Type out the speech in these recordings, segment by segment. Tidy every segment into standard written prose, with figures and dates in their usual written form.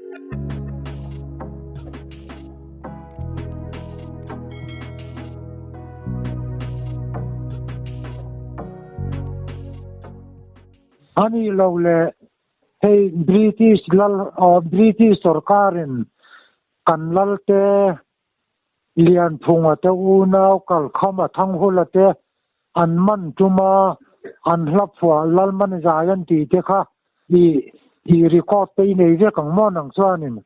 Ani lo le hey British sarkarin kan lalte lian phunga te unau kal khama thang hulate an man tuma an hlapwa lalman zayan ti te kha i record te nei ve kang mo nang chuanin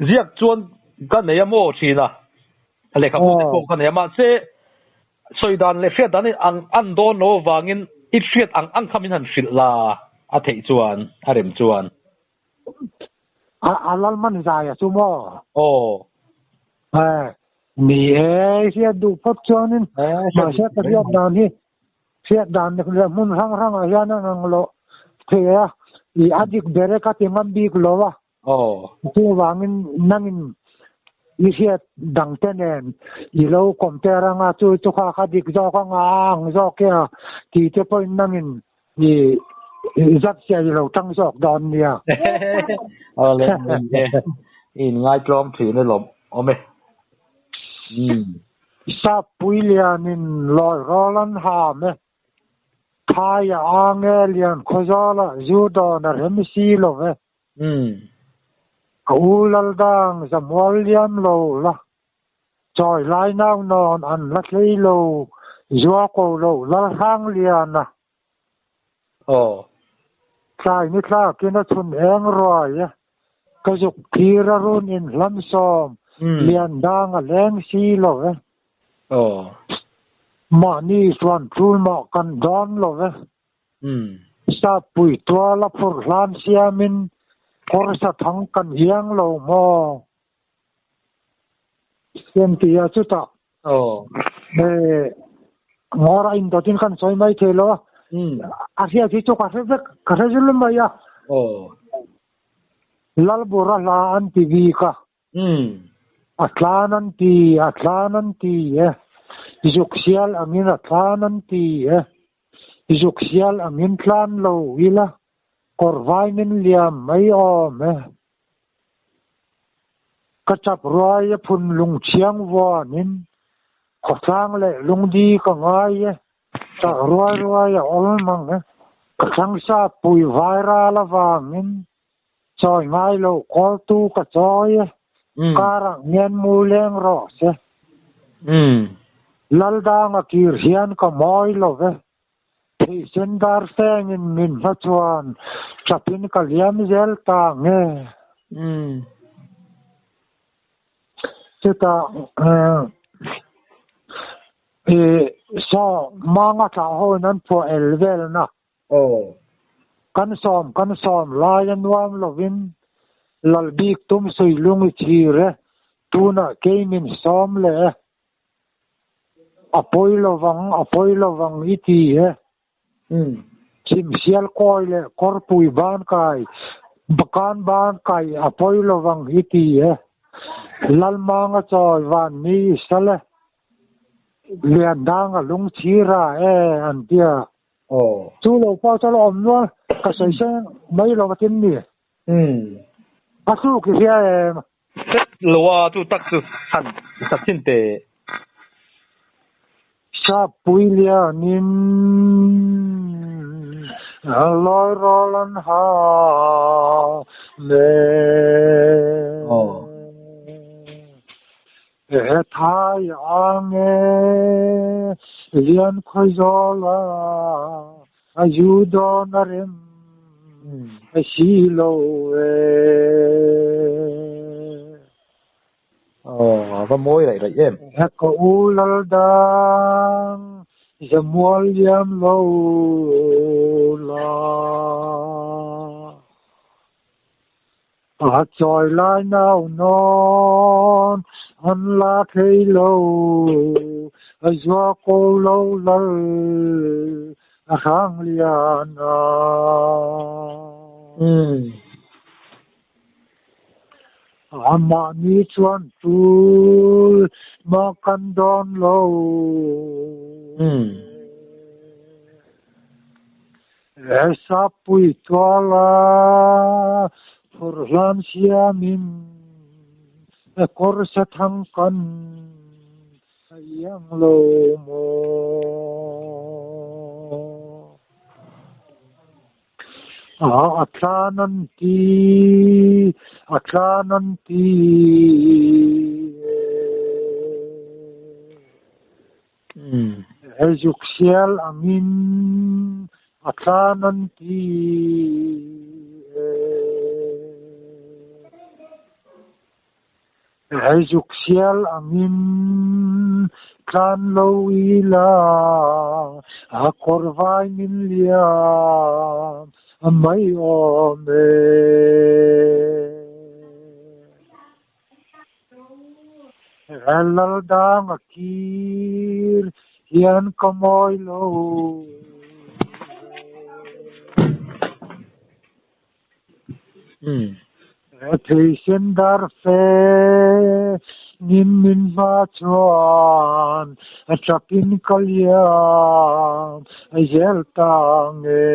ziak chuan kan nei amo thina le kha ko kan nei ma se soidan le fiat dan an don no wangin it fiat ang khamin han fil la a thei chuan a rem chuan a lalman zaya chumo mi sia du pot chuanin ma sia ta riat dan hi fiat dan ne mun rang a yana nang lo thea I adik bere ka timam bi klowa tu wangin nangin isiat dangtenen ilo kompera nga chu kha dik zo kha ngang zo kya ti te po nangin I zat sia ilo tang sok don nia le in ngai klom thi ne lom ome sa puilianin loi rolan ha me Kaya angelian kozala judo na remisi lo ve ulal dang zamwaliam lo la choi lai nau non an la lei lo zua ko lo la hang liana sai ni tla kina chun eng roi ya ka juk thira run in lam som lian dang a leng si lo ve ma ni swan trul ma kan don lo ve sa pui tua la por lan siamin por sa thang kan hiang lo mo yen ti ya chuta ngora in dotin kan soi mai thelo asia thi chu ka se jul ma ya lal bora la an tv ka atlanan ti Izuksial angin atlanan ti Izuksial angin tlan lo wila korvai min liam mai ome kachap roya pun lung chiang wanin kosang le lung di ka ngai ta roya olmang kasang sa pui vaira la wangin choi ngai lo kol tu ka choi karang ngen muleng ro se Laldang akir hian ka moi lo ve thei sendar seng in min ha chuan chapin ka liam zel ta nge cheta so manga ta ho nan po elvel na kan som layan wam lovin lalbik tum sui lungi chire tuna kemin som le Apoilo wang iti chim sial koile korpui ban kai bakan ban kai apoilo wang iti lalmanga choi van ni sale lian danga lung chira antia chu lo pa chalo omno ka sai sen mai lo tin ni asu ki ya lo wa tu tak su san sakin te sa puilianin aloi rolan ha le thai ange lian khoizola ajudo narem silo va môi lại rồi em ko ulal dang zamual yam lo la a choi lai nau non an la thei lo a zwa ko lo lal a hang liana Ama ni chuan tu ma kan don lo esa pui tola Furlan siamin korsa thangkan yang lo mo atlananti Ejuksial angin atlananti Ejuksial angin kan lawila akorvay minliam may ome Eldang akir yan kamoy lo Eteisen darfe nin min bachuan Atrakin kalyam Ayel tange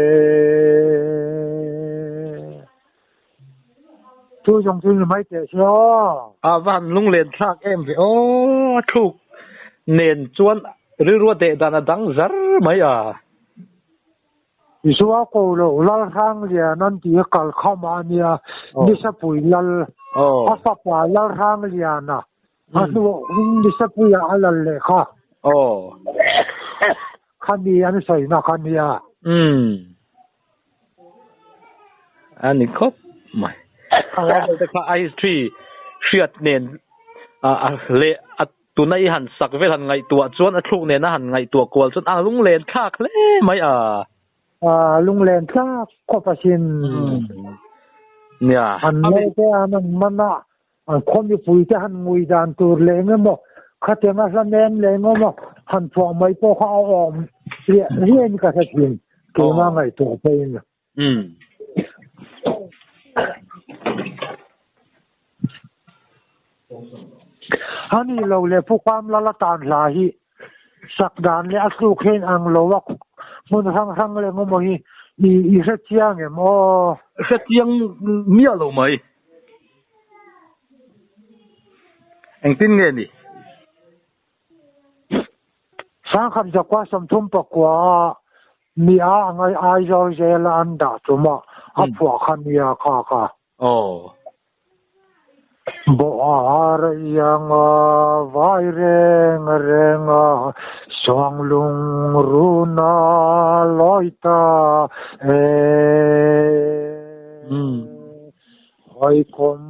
Tu jong tu mai te xio van lung len thak em vi thuk nen chuan rirua te dana dang zar mai Isua ko lo lal hang lia nan ti kal khama nia ni sa pui lal asa pa lal hang lia na anu ni sa pui alal le kha khani an sai na khania ani khop mai ala te kha I tree shiat nen le tunai han sak vel han ngai tua chuan a thuk nen na han ngai tua kwal chuan lung len khak le mai lung len kha ko pasin nia han le te an mana an khom ni pui te han ngui dan tur le ngemo khatenga sa nen le ngemo han pho mai po kha om rien ka sa thin ke ma ngai to pe ni hani lo le pu kam la tan la hi sak dan le asu khen ang lo wa mun hang le ngo mo hi i sa chiang e mo sa chiang mia lo mai anh tin nghe đi sang kham ja kwa som thum pa kwa mi a ngai ai zo je la an da chuma a phwa khan ya kha bo ar yang vai reng song lung runa loita hoi kom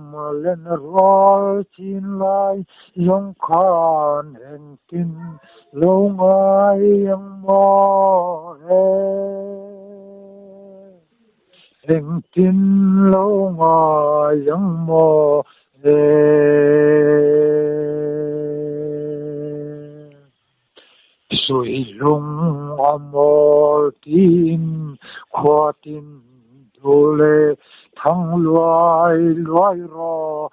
len rol chin lai yong khan en tin lo ngai yang mo en tin lo ngai yang mo Sui lung amol tin khoatin dole thang luai ro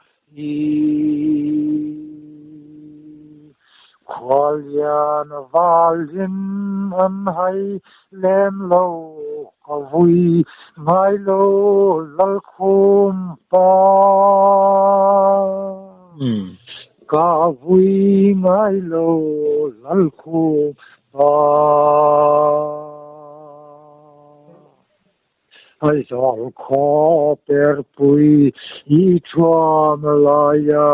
khwalian valin an hai lem lo kavui ngai lo lal khum pa kavui ngai lo lal khum pa ai sol kho per pui I chuam la ya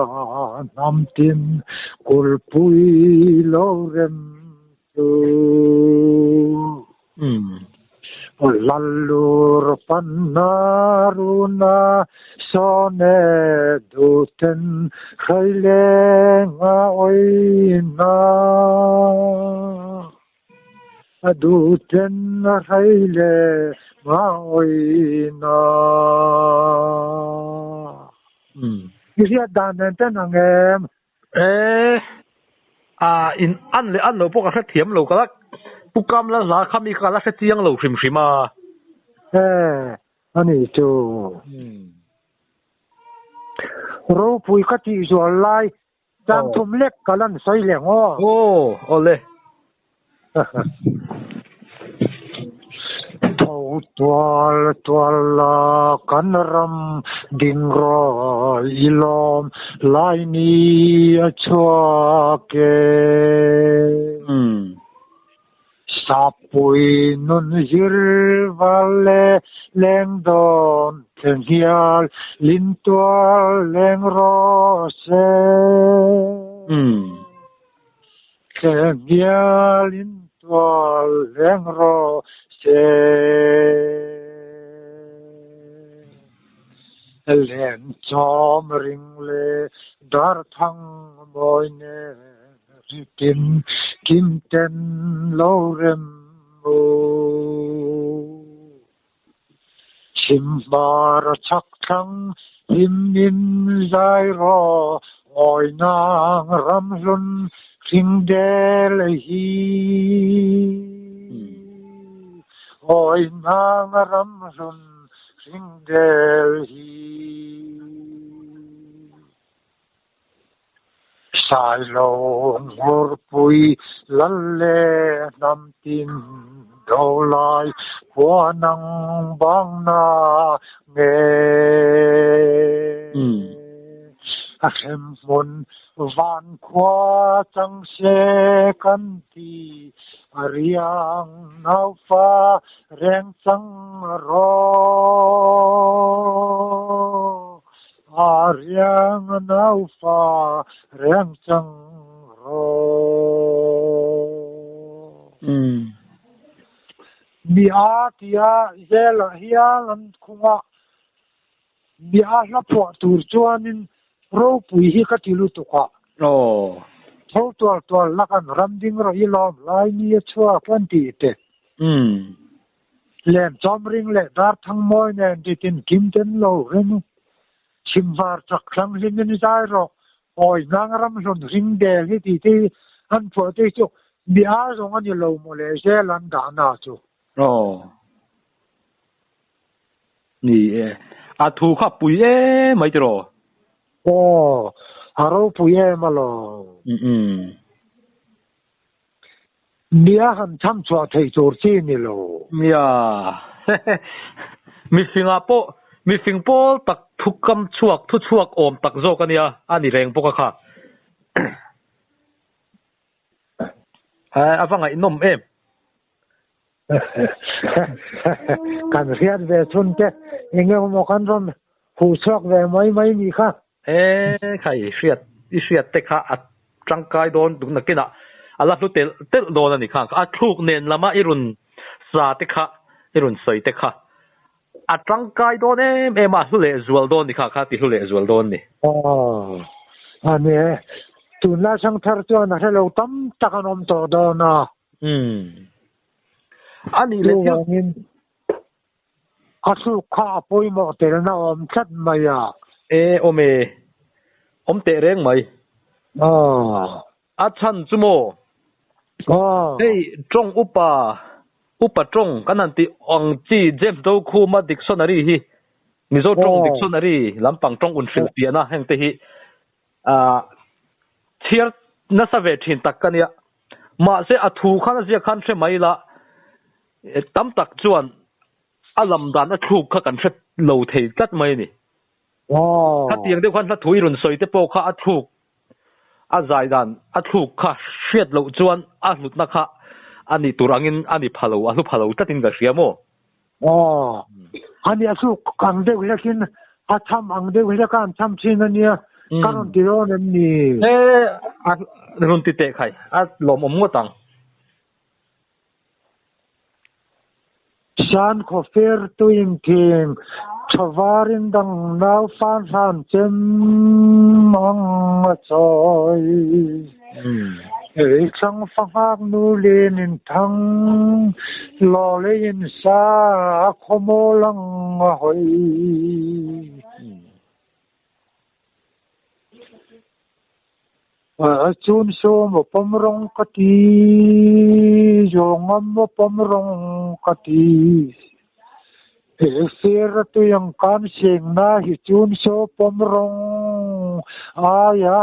nam tim kul pui lo rem tu lalur panaruna sone duten khaile nga oina aduten khaile nga oina isia danen ten angem in an le an lo po ka thiam lo ka pukam la za khami ka la chiang lo hrim hrima ani tu ro pui ka ti zo lai tang thum lek kalan soi le ngo ole tho tual kan ram ding ro ilom lai ni achwa ke sapui nun zir vale leng don tenhial lin tual leng ro se tenhial lin tual leng ro se len chom ring le dar thang moi ne ritin kim ten lo rem o chim bar chak thang him in zai ro oi nang ram lun ring del hi oi nang ram lun ring del hi sai lo ngor pui lalle nam tin do lai kwa nang bang na nge a hem mon van kwa chang se kan ti ariang nau fa reng chang ro ariang nau fa reng chang ro mi a tia zela hiang an khunga mi a la po tur chuanin ro pui hi ka tilu tu ka total lakan ramding ro ilom lai ni chua kan ti te len chomring le dar thang moi ne tin kim ten lo renu simvar chak thang hin ni sai ro oi nang ram ron ring de hi ti an pho te chu mi a zong an lo mo le se lan da na chu ni a thu kha pui mai tro aro pui ma lo Mia han tham chua thei chor chi ni lo mia mi singapore tak thukam chuak thu chuak om tak zo kania ani reng poka kha avanga inom em kan riat ve chun te inge mo kan ron hu chuak ve mai ni kha khai riat te kha at tangkai don dun na kina ala lu tel don ani kha a thuk nen lama irun sa te kha irun soi te kha a tangkai don em a hu le zual don ni kha ti hu le zual don ni ane tun la sang thar chu na hello tam takanom to do na ani le ngin asu kha poi mo tel na om chat maya ome om te reng mai a chan chumo hey trong upa trong kanan ti ong chi james do khu ma dictionary hi mizo trong dictionary lampang trong un fil piana heng te hi thiar na sa ve thin tak kania ma se athu khana sia khan the mai la tam tak chuan alam dan a thuk kha kan thret lo thei tat mai ni kha tiang de khan la thui run soi te po kha a thuk a zai dan a thuk kha hriat lo chuan a hlut na kha ani turangin ani phalo a lu phalo tatin ga hriamo ani asu kang de lekin a tham ang de lekan tham chin ania karon tiro ni a run ti te khai a lom om ngotang san ko fer tu in king chavarin dang nau fan chem mang choi chang phang nu len in thang lo le in sa khomo lang hoi chun so mo pomrong kati yongam mo pomrong kati fer tu yang kan sing na hi chun so pomrong aya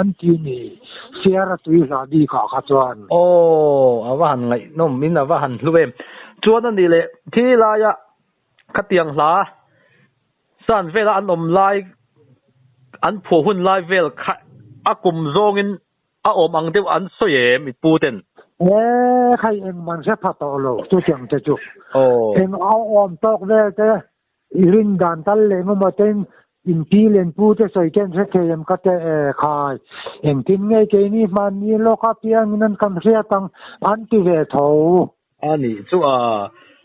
antini fer tu la di ka chuan awan ngai nom min awan luem chuan an ni le thi la ya khatiang hla san vela an om lai an phu hun lai vel kha akum zongin a om ang deuh an soye mi puten khai em man sẽ phát tàu lo tu chẳng cho chú oh em áo om tóc về thế linh đàn tal lên mà tên in pi lên pu thế soi ken sẽ em cắt khai em tin ngay cái ni man ni lo ka piang nên cầm xe tăng an ti về thầu ani chu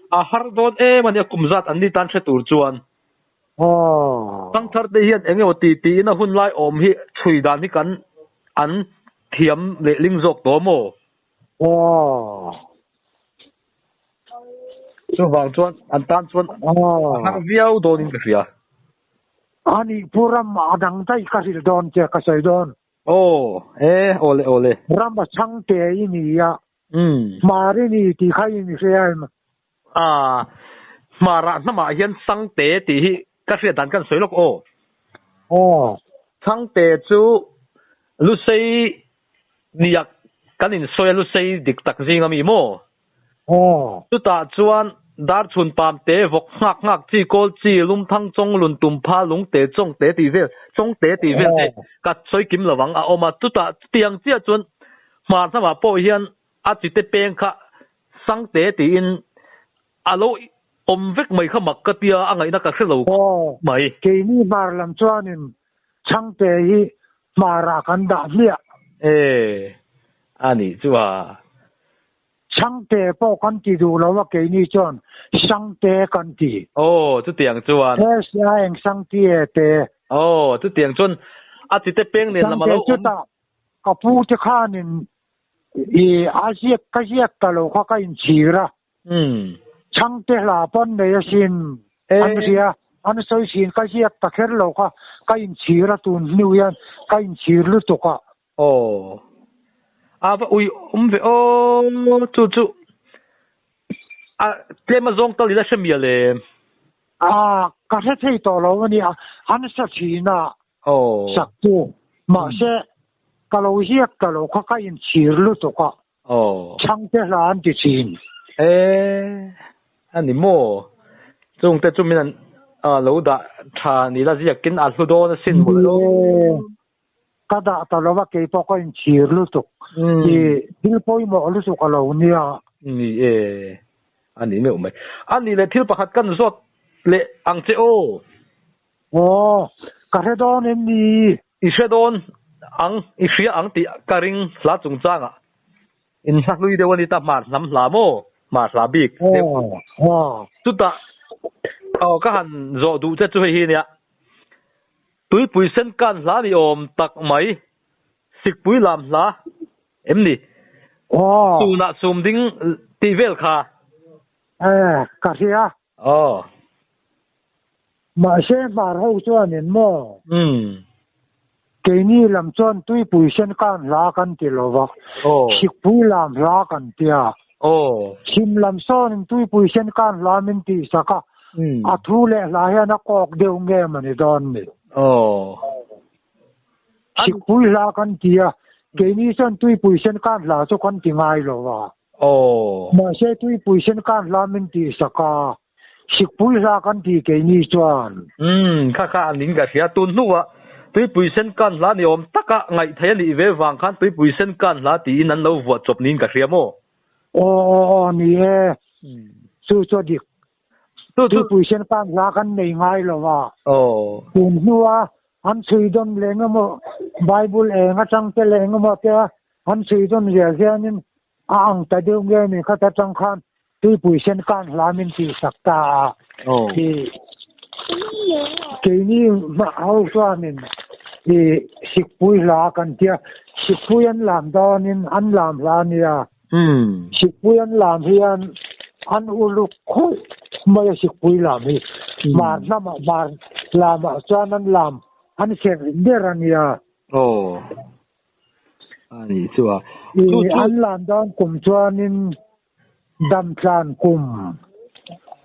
a har don man ya kumzat an ni tan se tur chuan tăng thar de hian enge o ti na hun lai om hi chui dan hi kan an thiam le ling jok to mo chu wang chuan an tan chuan har viau don in ka ria ani puram adang tai ka sil don che ka sai don ole ram ba chang te ini ya mari ni ti khai ni se ai ma mara na ma hian sang te ti hi ka ria dan kan soilok sang te chu lu sei niak kan in soya lu sei dik tak zinga mi mo tu ta chuan dar chun pam te vok ngak chi kol chi lum thang chong lun tum pha lung te chong te ti vel te ka soi kim lawang a oma tu ta tiang chia chuan mar sama po hian a chi te peng kha sang te ti in alo om vek mai kha mak ka tia angai na ka khelo mai ke ni bar lam chuan in chang te hi mara kan da lia ani chuwa chang te po kan ti du lo wa ke ni chon sang te kan ti chu tiang chuan sa eng sang ti te chu tiang chun a chi te peng nen lamalo chu ta ka pu te khanin i asiak ka siak ta lo kha ka in chira chang te la pon ne sin an ria an soi sin ka siak ta kher lo kha ka in chira tun niu yan ka in chir lu to ka ba ui ve chu tema zong tal ila shemia le ka se thei to lo ni an sa chi na sak tu ma se ka lo hiak ka lo kha ka in chir lu to ka chang te la an ti chin ani mo chung te chumin an lo da tha ni la zia kin a hlu do na sin mo lo kada ta lo wa ke to ko in chir lu to dil poi mo lu su ka lo ni ni ani me umai ani le thil pakhat kan zot le ang che ka he don em ni i she don i shia ang ti karing la chung changa in sak lui de wani ta mar nam la mo mar la bik tu ta ka han zo du che chu hi nia tui pui sen kan la ni om tak mai sik pui lam la em ni tu na sum ding ti vel kha ka sia ma se mar ho chuan en mo ke ni lam chuan tui pui sen kan la kan ti lo wa sik pui lam la kan tia sim lam son tui pui sen kan la min ti saka a thu le la ya na kok deu nge mani don ni sik pui la kan tia ke ni son tui pui sen kan la chu kan ti ngai lo wa ma se tui pui sen kan la min ti saka sik pui la kan ti ke ni chuan kha anin ga sia tun nuwa tui pui sen kan la ni om taka ngai thai ni ve wang khan tui pui sen kan la ti nan lo wa chop nin ga sia mo ni chu dik tui pui sen kan la kan nei ngai lo wa tun nuwa an chui don lenga mo bible enga chang te lenga mo te an chui don ria hianin ang ta deu nge ni kha ta chang khan tui pui sen kan la min ti sakta ke ni ma au chuanin sik pui la kan tia sik pui an lam donin an lam la nia sik pui an lam hian an uluk khoi mai sik pui lam hi mar na ma mar lam chuan an lam an se derania ani chuwa an lam don kum chuanin dam tlan kum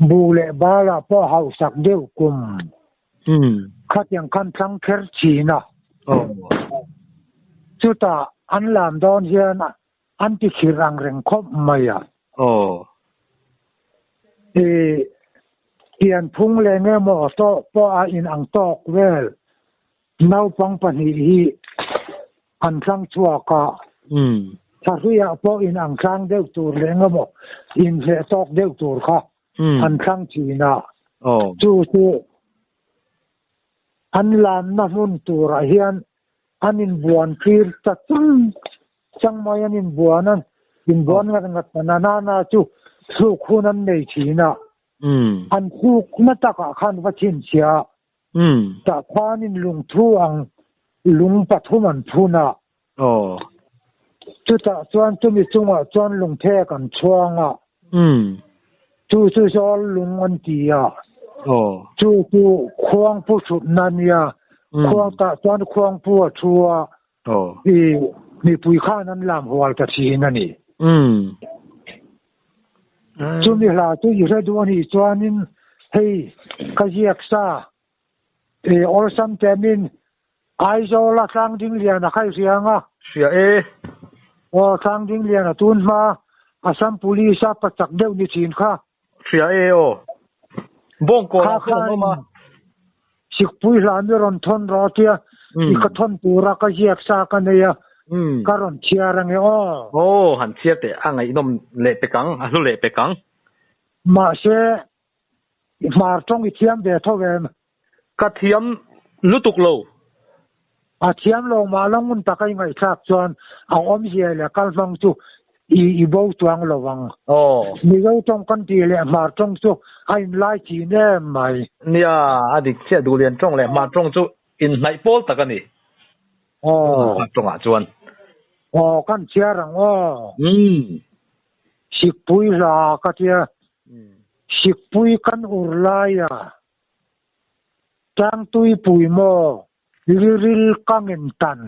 bu le bala po hau sak deu kum khat yang kan thang kher china chuta an lam don hian an ti khirang reng khop maya tiền phung lên nghe mò to po in ang tok well nau pang pani hi an sang chua ka sa huya po in ang sang deu tur le nghe mo in le tok deu tur kha an sang chi na chu an lam na hun tur a hian an in buan kir ta chang mai an in buan ngat na chu su khunan nei chi na an khu na ta ka khan wa chin chia ta khan in lung thu ang lung pathum an phuna chu ta chuan chu mi chunga chuan lung the kan chuanga chu so lung an tia chu khuang pu chut nan ya khuang ta chuan khuang pu chua ni pui khan an lam hwal ta chi na ni chu mi la tu yu do ni chuanin hei ka jiak sa or sam temin ai zo la sang ding lian na khai rianga sia sang ding lian na tun ma asam police pa chak deu ni chin kha sia bong ko na ko ma sik pui la mi ron thon ro tia I ka thon pura ka jiak sa ka ne ya karon chiarang han chiat te angai nom le pekang alu le pekang ma se mar tong I thiam de thowem ka thiam lutuk lo a thiam lo ma long mun takai ngai thak chuan a om hia le kal mang chu I bo tuang lo wang mi go tong kan ti le mar tong chu ai lai chi ne mai nia adik che du lian tong le ma tong chu in nai pol takani tong a chuan kan chiarang sikpui la ka tia sikpui kan urlaya tang tui pui mo liril kangin tan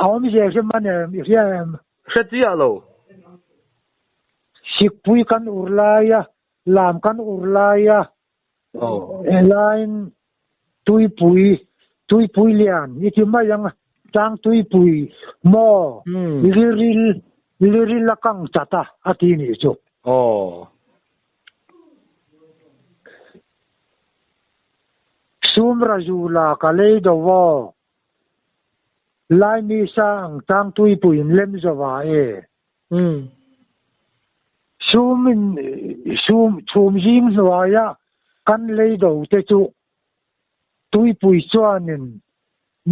awam je se mane yam setia lo sikpui kan urlaya lam kan urlaya elain tui pui lian iki mayang tang tui pui mo liril lakang chata atini chu sumra jula kalei do wo lai mi sang tang tui pui lem zawa sum jing zawaya kan lei do te chu tui pui chuanin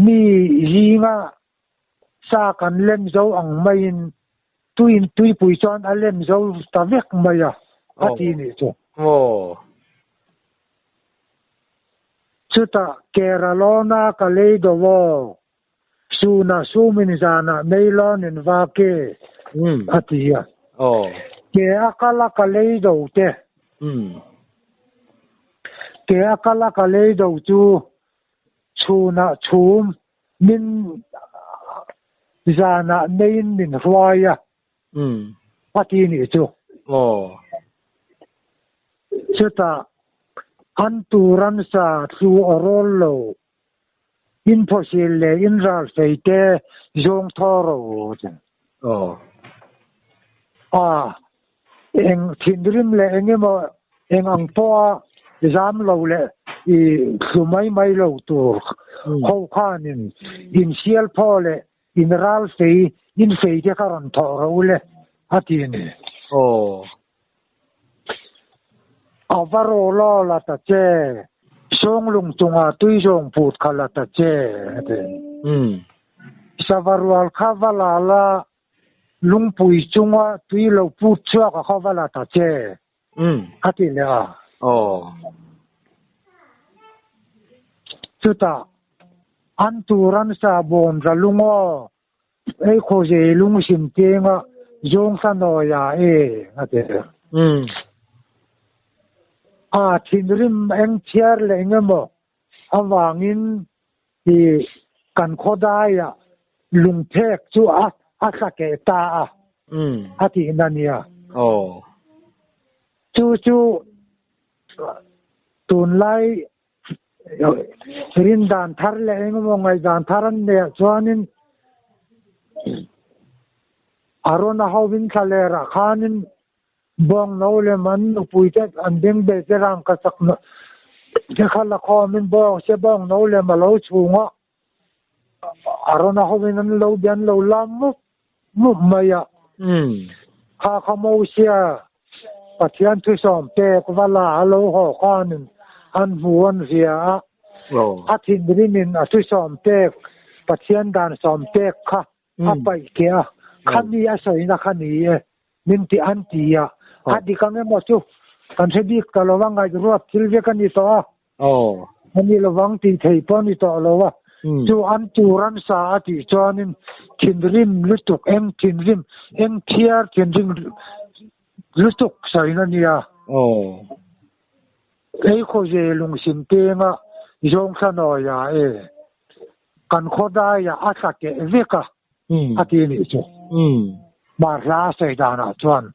mi ringa sa kan lem zo ang main tui pui chuan a lem zo ta vek maya atini chu chuta keralona kaleido wo suna sumin zana meilon in vake atia ke akala kaleido te ke akala kaleido chu chuna chum min zana mein min hwaya atini chu chuta anturan sa thu orolo impossible in ral feite jong thoro eng thindrim le engemo eng angpo jam lo le I sumai mai lo tu ho khanin in sial pole in ral fei in feite karon thoro le atini avaro lo la ta che song lung tunga tui jong put khala ta che savarwal khavala la lung pui chunga tui lo put chua ka khavala ta che atini chuta anturan sa bon ra lungo ei khoje lung sim tenga jong sa no ya ate thindrim eng chiar le ngemo awangin I kan khodaya lung thek chu a sake ta ati nania chu tun lai rin dan thar le ngemo ngai dan tharan ne chuanin arona hawin thalera khanin bong no le man nu pui te an ding be te rang ka sak no te khala kho min bong se bong no le ma lo chunga arona ho min an lo bian lo lam mu maya kha khamo sia pathian thu som te ko wala alo ho khanin an huan ria a thin rin a thu som te pathian dan som te kha a pai ke a khani a soi na khani e min ti an ti ya a di kang mo chu kan se dik ka lo wang ai ro thil ve kan ni to ani lo wang ti thei pon ni to lo wa chu an chu ran sa ti chonin thin rim lutuk thin rim thiar thin rim lutuk sai na nia ei kho je lung sim te nga yong sa no ya e kan khoda ya asa ke veka ati ni chu ma ra sai da na chuan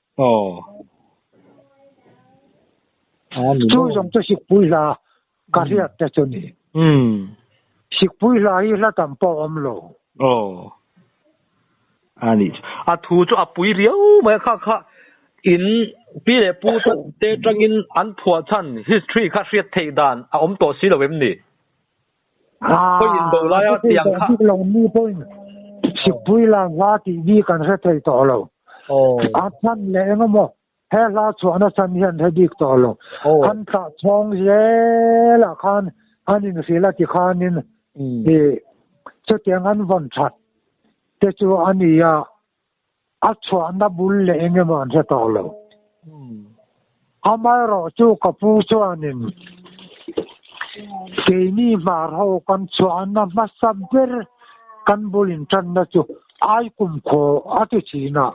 chu jong to sik pui la ka ria te chu ni sik pui la hi la tam po om lo ani a thu chu a pui riau mai kha in pi le pu te tangin an phua chan history kha riat thei dan a om to si lo wem ni ko in do la ya tiang kha lo ni point sik pui la wa ti vi kan re thei to lo a chan le ngamo he la chu na chan hian he dik to lo han ka chong ye la khan anin si la ti khanin e chu tiang an von chat te chu ania a chuan na bul le engemaw an se to lo amai ro chu ka pu chuanin ke ni mar ho kan chuan na ma sabber kan bulin tan na chu ai kum kho atu china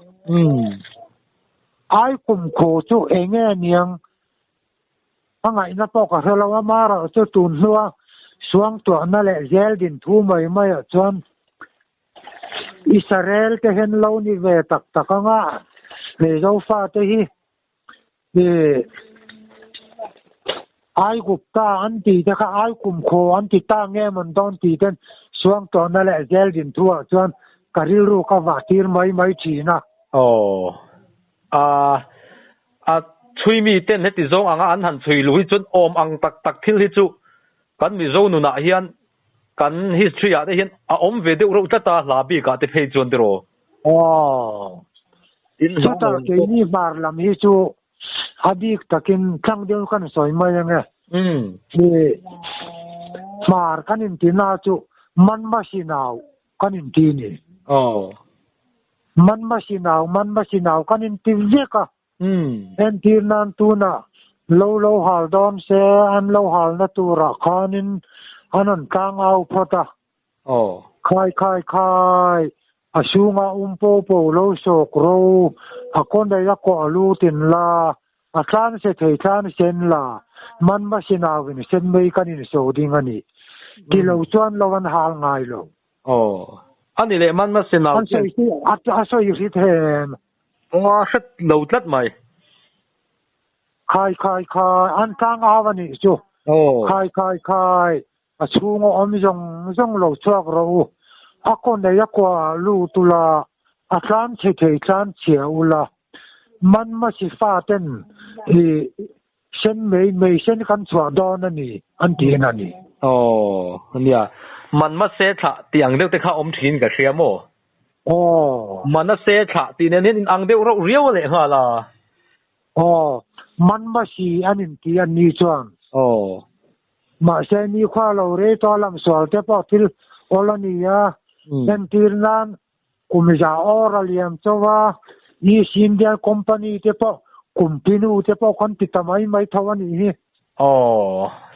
ai kum kho chu enge niang angai na to ka helawa mara chu tun hluwa suang to na le zel din thu mai mai chuan Israel te hen lo ni ve tak takanga le zo fa te hi ai gupta an ti te ka ai kum kho an ti ta nge mon don ti ten suang to na le zel din thua chuan karil ru ka wa tir mai china a chui mi ten heti zong anga an han chui lui chun om ang tak thil hi chu kan mi zo nu na hian kan history a te hian a om ve de ro ta la bi ka te phei chon de ro in ta ke ni bar lam hi chu adik takin thang de kan soi mai nge mar kan in tina chu man ma sinau kan in ti ni man ma sinau kan in ti veka en tir nan tu na lo hal don se an lo hal na tu ra khanin anan kang au phota khai asunga po lo sok ro akon dai la ko alu tin la atlan se thei tlan sen la man ma sinawin sen mei kanin so ding ani kilo chuan lowan hal ngai lo ani le man ma sinaw an sei si a so yu si them shat lo tlat mai khai an kang awani chu khai asunga om jong lo chuak ro akon dai la ko alu tula atlan se thei tlan chiaula man ma si fa ten sen mei sen kan chwa don ani an ti na ni ania man ma se tha tiang deuh te kha om thin ka hriamo man ma se tha ti nen in ang deuh ro riau le nga la man ma si anin ti an ni chuan ma se ni kha lo re to lam sol te po til olania en tirnan kumja oraliam chowa ni India company te po kumpinu te po kon pitamai mai thawani hi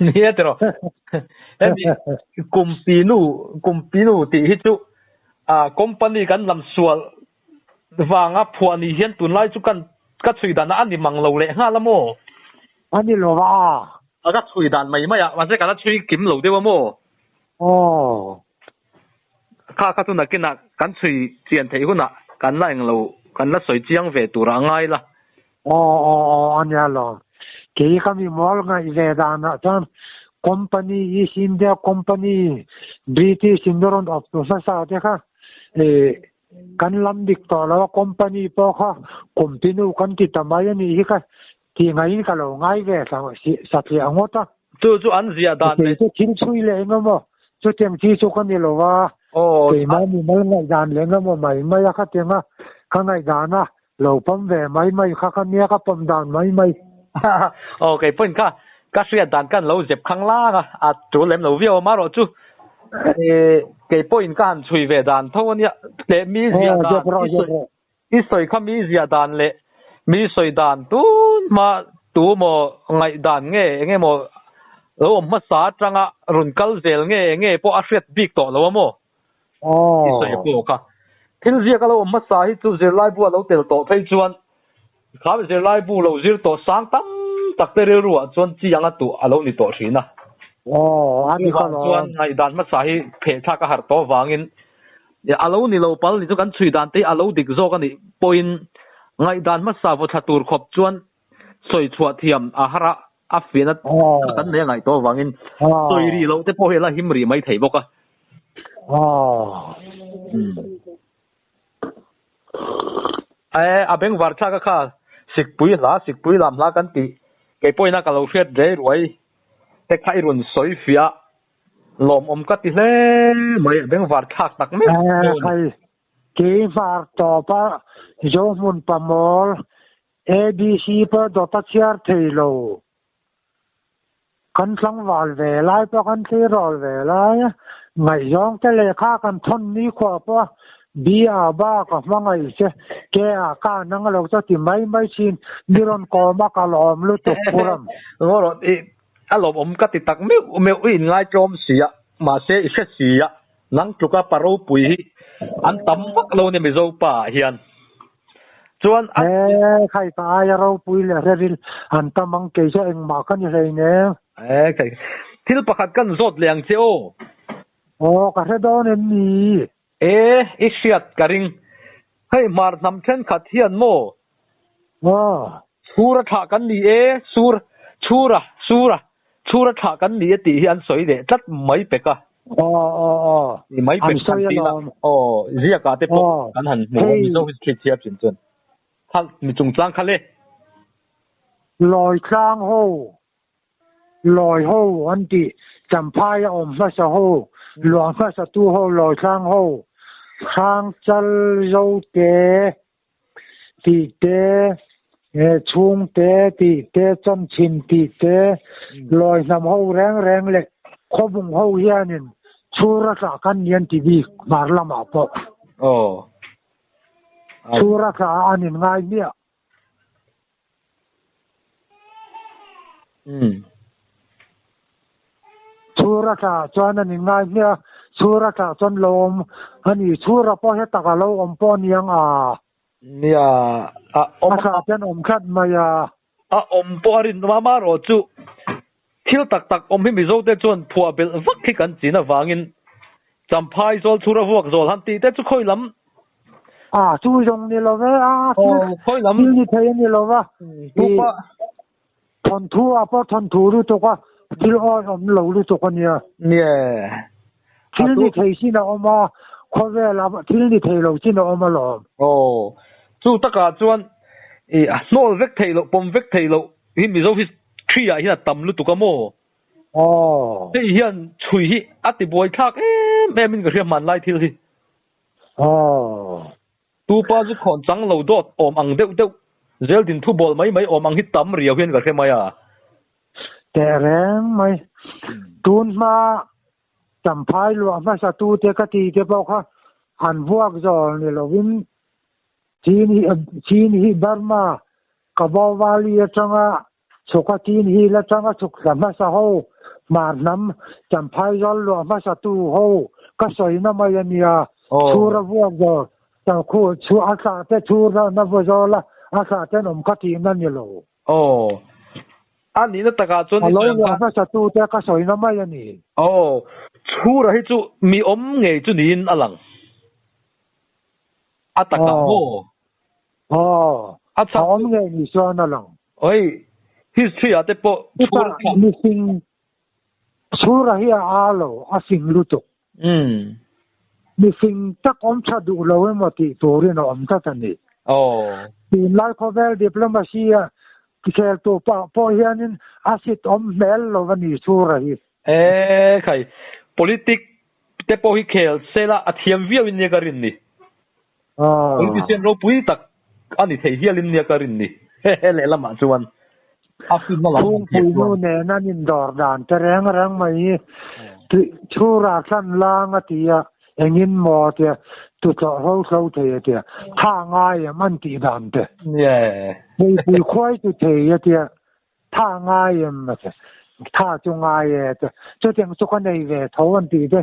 ni etro kumpinu ti hi chu company kan lam sual wanga phuani hian tunlai chu kan ka chuidan ani manglo le nga lamo ani lo wa aga chuidan mai maya wa se kana chui kim lo dewa mo kha tu na kina kan chui chian thei huna kan la englo kan la soi chiang ve tura ngai la anya lo ke kami mol ngai ve dana chan company is India company British Indorant of Professor te kha kan lam dik to lo company po kha continue kan ti tamai ani hi ka ti ngai ka lo ngai ve sa satli angota chu an zia dan le chu thin chui le ngamo chu teng chi chu kan ni lo wa ke ma ni mal ngai dan le ngamo mai mai kha tenga ka ngai dana lo pam ve mai kha ka nia ka pam dan mai okay point ka sia dan kan lo jep khang la a chu lem lo vio ma ro chu cái point kan chui về đàn thôi nhá để mi zia đàn ít soi khăm mi zia đàn lệ mi soi đàn tu mà ngày đàn nghe mà lo mà sa trăng á run kal zel nghe po afet big to lo mo ít soi po ka thil zia ka lo mà sa hi chu zel lai bu lo tel to phei chuan khá zel lai bu lo zir to sang tam tak te re ruwa chuan chi yang tu alo ni to thina ani ka lo chuan ngai dan ma sa hi phe tha ka har to wangin ya alo ni lo pal ni chu kan chui dan te alo dik zo ka ni point ngai dan ma sa vo thatur khop chuan soi chua thiam a hara a fina kan ne ngai to wangin soi ri lo te po hela himri mai thei boka abeng war tha ka kha sikpui lam la kan ti ke poina ka lo hret re ruai te khai run soi fia lom ka ti hle mai beng war thak tak me khai ke var to pa jo mun pamol abc pa dota chiar theilo kan tlang wal ve lai pa kan thi rol ve lai ngai yong te le kha kan thon ni kho pa bia ba ka mangai che ke a ka nang lo cho ti mai chin niron ko ma ka lom lu tu puram ngoro alom ka ti tak me in ngai chom sia ma se i se sia nang chuka paro pui an tam vak lo ne me zo pa hian chuan khai pa ya ro pui le revil an tamang ke so eng ma kan rei ne kai thil pakhat kan zot leng che ka he don en ni isiat karing hei mar nam then khat hian mo sura tha kan ni chura tha kan ni ti hian soi de tat mai peka ni mai pek san ti na zia ka te po kan han mo mi zo street chiap chin chun khal mi chung tlang khale loi tlang ho an ti champhai om sa sa ho luang sa sa tu ho loi tlang ho khang chal zo te ti te chung te ti te chom chin ti te loi nam ho reng le khobung ho hianin chura sa kan nian ti bi mar lama po chura sa anin ngai nia chura sa chuan anin ngai nia chura sa chon lom ani chura po he takalo om po niang nia om sa chen om khat maya om porin mama ro chu thil tak om hi mi zo te chuan phua bel vak khi kan china wangin champhai zol chura vuak zol han ti te chu khoi lam chu jong ni lo ve khoi lam ni thei ni lo wa pa thon thu lu to ka thil om lo lu to ka nia thil ni thei sin oma kho ve la thil ni thei lo sin oma lo chu taka chuan nol vek thei lo pom vek thei lo hi mi zo hi thria hi tam lu tu ka mo te hian chui hi ati boy thak min ga man lai thil hi tu pa ju khon chang lo dot om ang deuh zel din thu bol mai om ang hi tam riau hian ga maya te reng mai tun ma champhai lu ma sa tu te ka ti te pau kha han vuak zol ni lovin chin hi Burma Kabau Valley atanga choka tin hi la changa chuk ma sa ho mar nam champhai zol lu ma sa tu ho ka soi na ma ya chura vuak zol ta khu chu asa te chura na vo zola asa te nom ka ti na ni lo ani na taka chon ni ma sa tu te ka soi na ma ya ni chura hi chu mi om nge chu nin alang ataka ho acha om nge ni so na lang oi history ate po chura hi alo a sing lu to mi sing tak om cha du lo mo ti to ri no om ta ni tin lai ko vel diplomacy ki khel to po hianin asit om mel lo wani chu ra hi khai politic te po hi khel sela athiam viau in ne karin ni politician ro pui tak ani thei hialin ne karin ni le lama chuan afin na lam pui no ne na nin dor dan te rang mai chu ra san lang atia engin mo te tu to ho so te te tha ngai man ti dan te pui khoi tu te te tha ngai ma te tha chu ngai te chu tiang chu kan nei ve tho an ti te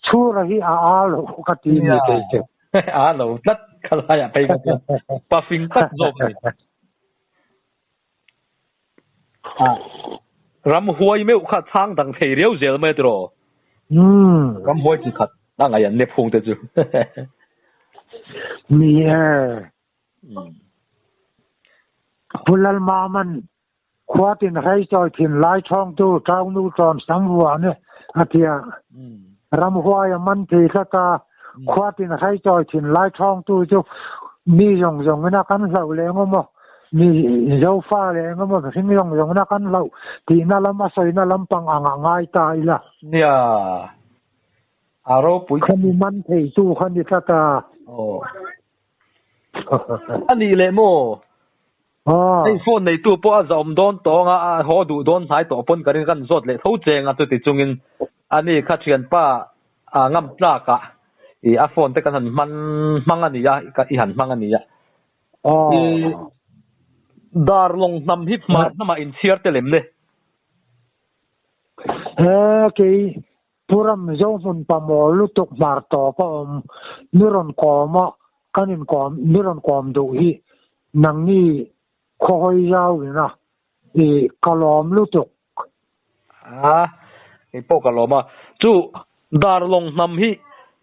chu ra hi a lo ka ti ni te a lo tat khala ya pe ka pa fin tat zo ni ram huai me kha thang dang thei reu zel me tro ram huai chi khat na nga yan ne phung te chu mi pulal ma man khwatin hai choi thin lai thong tu tang nu tron sang wa ne atia ram huai man the ka ta khwatin hai choi thin lai thong tu chu mi yong yong na kan hlau le ngom mi zo fa le ngom thing yong yong na kan hlau ti na lam a soi na lam pang anga ngai ta ila nia aro pui khani man thei tu khani ta ta ani le mo ai phone nei tu po a zom don to nga ho du don sai to pon karin kan zot le tho cheng a tu ti chungin ani kha thian pa ngam tla ka i a phone te kan han man mangani ya ka i han mangani ya dar long nam hip ma nama in chiar te lem le ke puram zo hun pa mo lu tok mar to pa nuron ko ma kanin ko nuron kom du hi nang ni khoi yao na e kalom lu tok e po kaloma chu dar long nam hi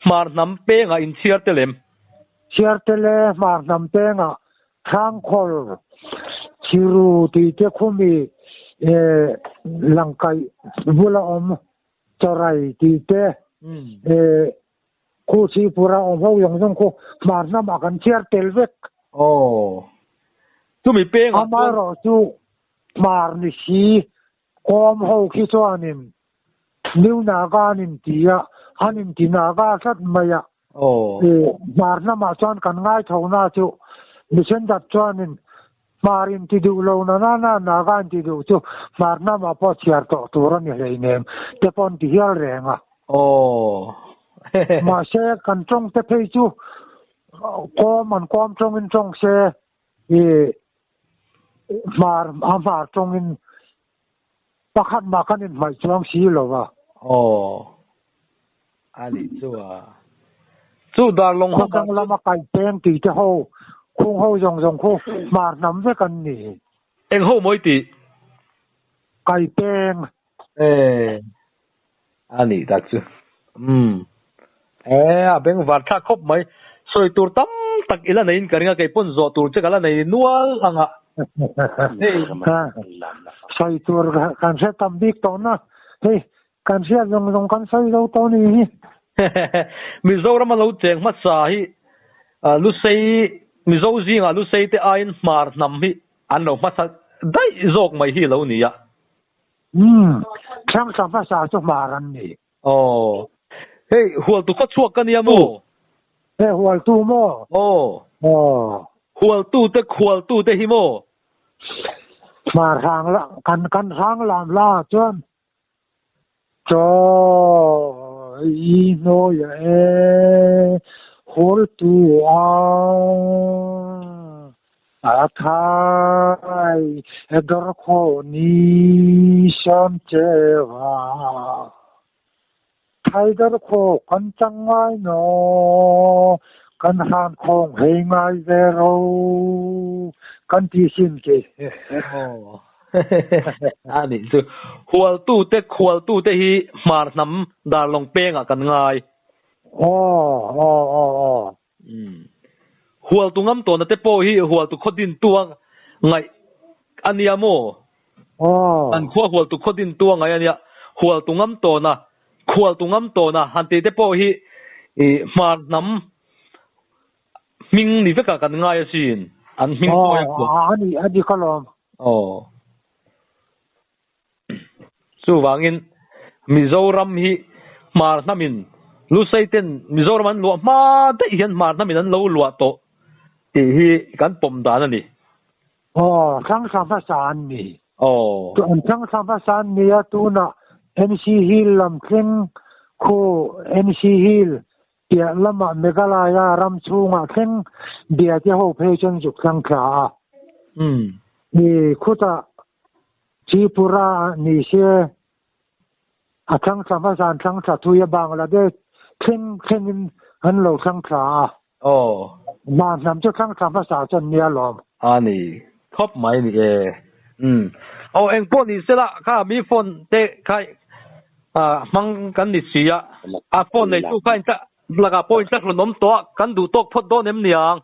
mar nam pe nga in chiar te lem mar nam pe nga thang khol chiru ti te khumi langkai bula om chorai ti te khu chi pura om ho yong jong ko mar nam akan chiar tel vek tu mi pe nga amaro chu mar ni si kom ho ki chuanin niu na ga nin tia hanin ti na ga sat maya mar nam a chuan kan ngai thona chu mi sen dat chuanin marin ti du lo na gan ti du chu mar na ma po chiar to turan ni hei nem te pon ti hial renga ma se kan chong te phei chu ko man kom chong in chong se mar amar chong in pakhat ma kan in mai chong si lo wa ali chu dar long ho dang lama kai peng ti te ho khung ho yong khu mar nam ve kan ni eng ho moi ti kai peng ani tak chu a beng war tha khop mai soi tur tam tak ila nei karinga kai pon zo tur che kala nei nual anga soi tur kan se tam bik to na hey kan se yong kan soi lo to ni mi zo ram lo cheng ma sa hi lu sei mi zo zinga lu sei te ain mar nam hi an lo ma sa dai zok mai hi lo ni ya chang sa fa sa chu maran ni hey hual tu ko chuak kan ya mo hual tu mo hual tu te hi mo mar hang la kan hang lam la chuan cho i no ya hol tu athai edor kho ni sam chewa thai dar kho kan changai no kan han khong hei ngai zero kan ti sin ke ani chu hual tu te hi mar nam dar long penga kan ngai hual tu ngam to na te po hi hual tu khodin tuang ngai ania mo an khwa hual tu khodin tuang ngai ania hual tu ngam to na han te po hi มาน้ำมิงนี่เป็นกันง่ายสินอันมิงตัวอย่างอันนี้ก็ลองสู้วางินมิโซรัมฮีมาน้ำมินลูไซเตนมิโซรัมันลัวมาได้เห็นมาน้ำมินนั้นลัวโตฮีกันปมดานั่นนี่ทั้งสามภาษานี่ตัวทั้งสามภาษานี่ตัวน่ะ NC Hill ลำเค็งโค NC Hill เดี๋ยวลำเมกาลายารำชูงะเค็งเดี๋ยวจะหัวเพจนจุกสังขานี่คุตะจีปุระนี่เชื่อทั้งสามภาษาทั้งสัตุยบางละเด็กเค็งหันเราสังขามาทำจะทั้งสามภาษาจนเนี้ยหรอนี่ครบไหมนี่เอาเองพวกนี้เสร็จละข้ามีฝนเตะใครมังกันนิสีฝนในตู้ใครจะแล้วก็พวกนี้จะขนมตัวกันดูตกพดโดนเนียง